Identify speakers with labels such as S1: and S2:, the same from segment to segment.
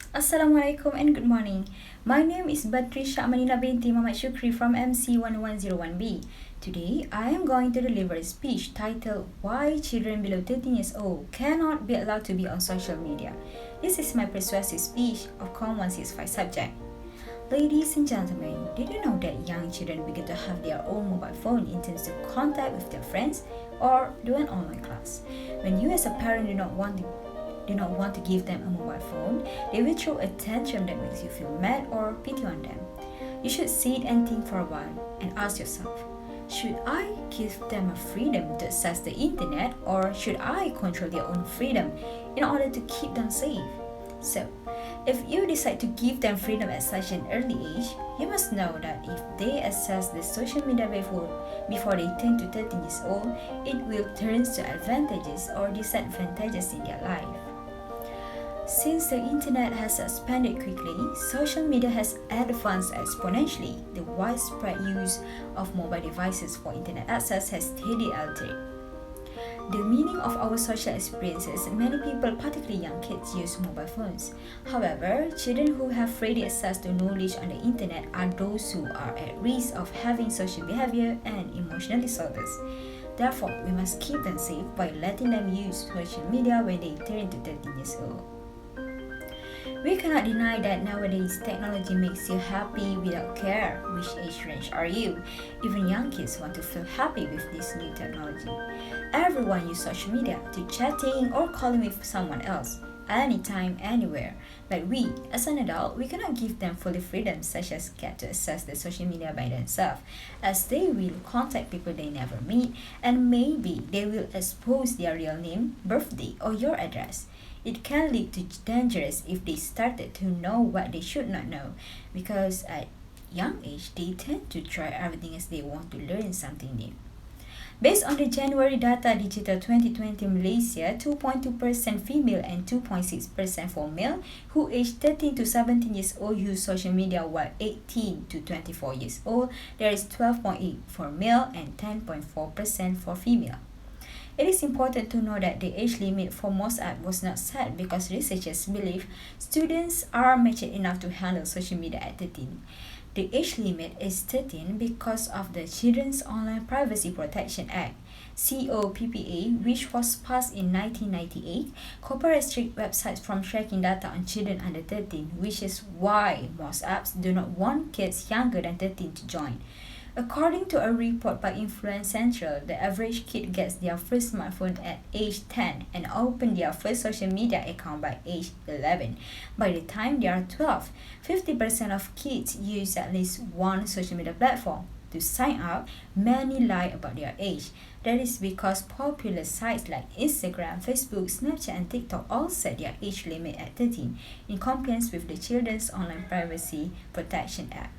S1: Assalamualaikum and good morning. My name is Batrisha AMANIENA binti Muhammad Shukri from MC1101B. Today, I am going to deliver a speech titled Why Children Below 13 Years Old Cannot Be Allowed to Be on Social Media. This is my persuasive speech of COM 165 subject. Ladies and gentlemen, did you know that young children begin to have their own mobile phone in terms of contact with their friends or do an online class? When you as a parent do not want to give them a mobile phone, they will throw a tantrum that makes you feel mad or pity on them. You should sit and think for a while and ask yourself, should I give them a freedom to access the internet or should I control their own freedom in order to keep them safe? So, if you decide to give them freedom at such an early age, you must know that if they access the social media before they turn to 13 years old, it will turn to advantages or disadvantages in their life. Since the internet has expanded quickly, social media has advanced exponentially. The widespread use of mobile devices for internet access has steadily altered the meaning of our social experiences. Many people, particularly young kids, use mobile phones. However, children who have ready access to knowledge on the internet are those who are at risk of having social behavior and emotional disorders. Therefore, we must keep them safe by letting them use social media when they turn to 13 years old. We cannot deny that nowadays technology makes you happy without care. Which age range are you? Even young kids want to feel happy with this new technology. Everyone uses social media to chatting or calling with someone else, anytime, anywhere. But we, as an adult, we cannot give them full freedom such as get to access the social media by themselves, as they will contact people they never meet and maybe they will expose their real name, birthday, or your address. It can lead to dangerous if they started to know what they should not know, because at young age they tend to try everything as they want to learn something new. Based on the January data Digital 2020 Malaysia, 2.2% female and 2.6% for male who aged 13 to 17 years old use social media, while 18 to 24 years old there is 12.8 for male and 10.4% for female. It is important to know that the age limit for most apps was not set because researchers believe students are mature enough to handle social media at 13. The age limit is 13 because of the Children's Online Privacy Protection Act (COPPA), which was passed in 1998, copyright strict websites from tracking data on children under 13, which is why most apps do not want kids younger than 13 to join. According to a report by Influence Central, the average kid gets their first smartphone at age 10 and open their first social media account by age 11. By the time they are 12, 50% of kids use at least one social media platform. To sign up, many lie about their age. That is because popular sites like Instagram, Facebook, Snapchat, and TikTok all set their age limit at 13 in compliance with the Children's Online Privacy Protection Act.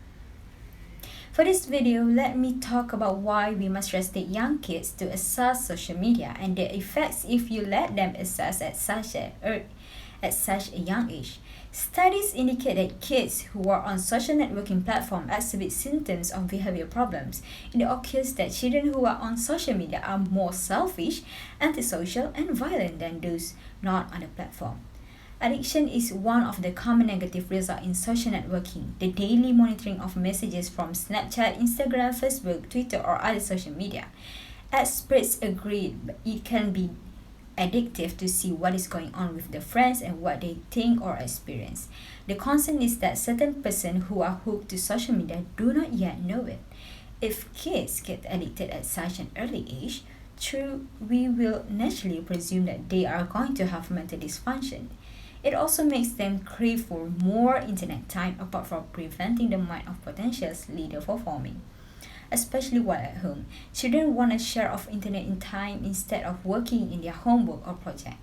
S1: For this video, let me talk about why we must restrict young kids to access social media and the effects if you let them access at such a young age. Studies indicate that kids who are on social networking platforms exhibit symptoms of behavior problems. It occurs that children who are on social media are more selfish, antisocial, and violent than those not on the platform. Addiction is one of the common negative results in social networking. The daily monitoring of messages from Snapchat, Instagram, Facebook, Twitter, or other social media. Experts agree it can be addictive to see what is going on with their friends and what they think or experience. The concern is that certain persons who are hooked to social media do not yet know it. If kids get addicted at such an early age, true, we will naturally presume that they are going to have mental dysfunction. It also makes them crave for more internet time apart from preventing the mind of potential leader for forming. Especially while at home, children want a share of internet in time instead of working in their homework or project.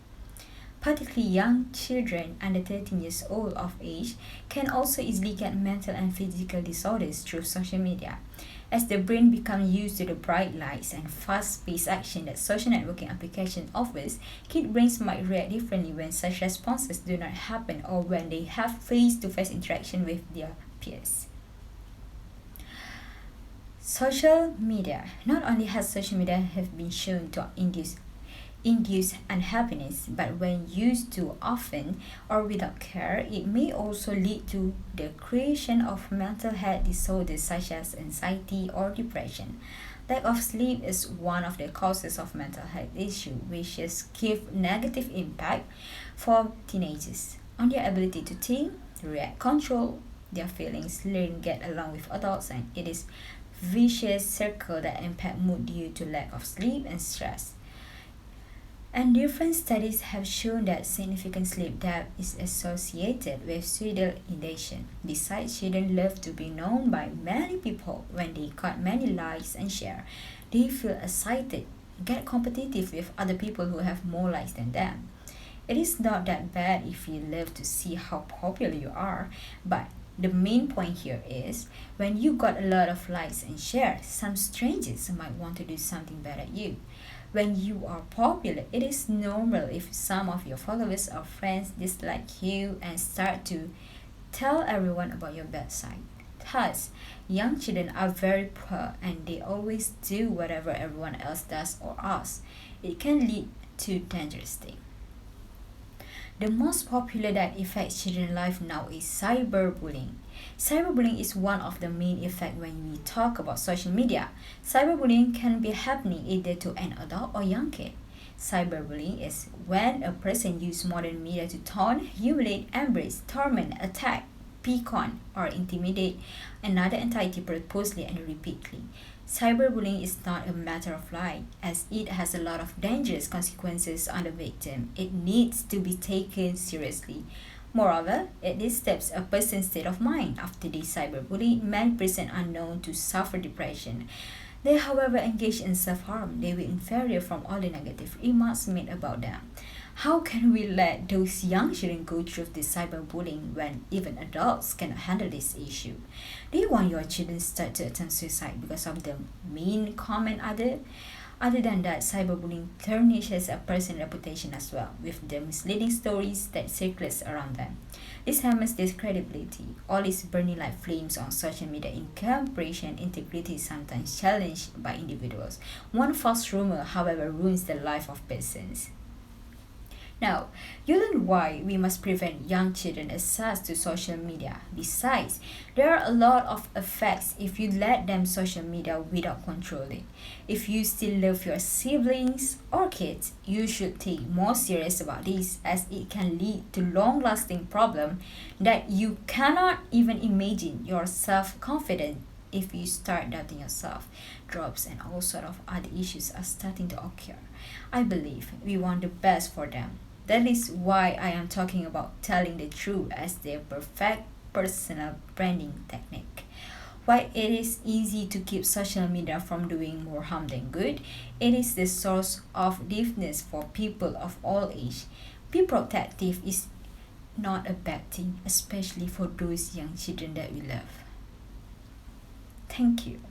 S1: Particularly young children under 13 years old of age can also easily get mental and physical disorders through social media. As the brain becomes used to the bright lights and fast-paced action that social networking application offers, kid brains might react differently when such responses do not happen or when they have face-to-face interaction with their peers. Social media. Not only has social media have been shown to induce induce unhappiness, but when used too often or without care, it may also lead to the creation of mental health disorders such as anxiety or depression. Lack of sleep is one of the causes of mental health issues, which is give negative impact for teenagers on their ability to think, react, control their feelings, learn, get along with adults, and it is vicious circle that impact mood due to lack of sleep and stress. And different studies have shown that significant sleep debt is associated with suicidal ideation. Besides, children love to be known by many people. When they got many likes and share, they feel excited, get competitive with other people who have more likes than them. It is not that bad if you love to see how popular you are, but the main point here is when you got a lot of likes and shares, some strangers might want to do something bad at you. When you are popular, it is normal if some of your followers or friends dislike you and start to tell everyone about your bad side. Thus, young children are very poor and they always do whatever everyone else does or asks. It can lead to dangerous things. The most popular that affects children's life now is cyberbullying. Cyberbullying is one of the main effects when we talk about social media. Cyberbullying can be happening either to an adult or young kid. Cyberbullying is when a person uses modern media to taunt, humiliate, embrace, torment, attack, pick on, or intimidate another entity purposely and repeatedly. Cyberbullying is not a matter of life, as it has a lot of dangerous consequences on the victim. It needs to be taken seriously. Moreover, it disturbs a person's state of mind. After the cyberbullying, many persons are known to suffer depression. They, however, engage in self-harm. They will inferior from all the negative remarks made about them. How can we let those young children go through this cyberbullying when even adults cannot handle this issue? Do you want your children start to attempt suicide because of the mean comment other? Other than that, cyberbullying tarnishes a person's reputation as well, with the misleading stories that circulates around them. This hammers their credibility. All is burning like flames on social media. In comparison, integrity is sometimes challenged by individuals. One false rumor, however, ruins the life of persons. Now, you learn why we must prevent young children access to social media. Besides, there are a lot of effects if you let them social media without controlling. If you still love your siblings or kids, you should take more serious about this as it can lead to long-lasting problem that you cannot even imagine. Your self-confidence if you start doubting yourself, drops and all sort of other issues are starting to occur. I believe we want the best for them. That is why I am talking about telling the truth as their perfect personal branding technique. While it is easy to keep social media from doing more harm than good, it is the source of deafness for people of all age. Be protective is not a bad thing, especially for those young children that we love. Thank you.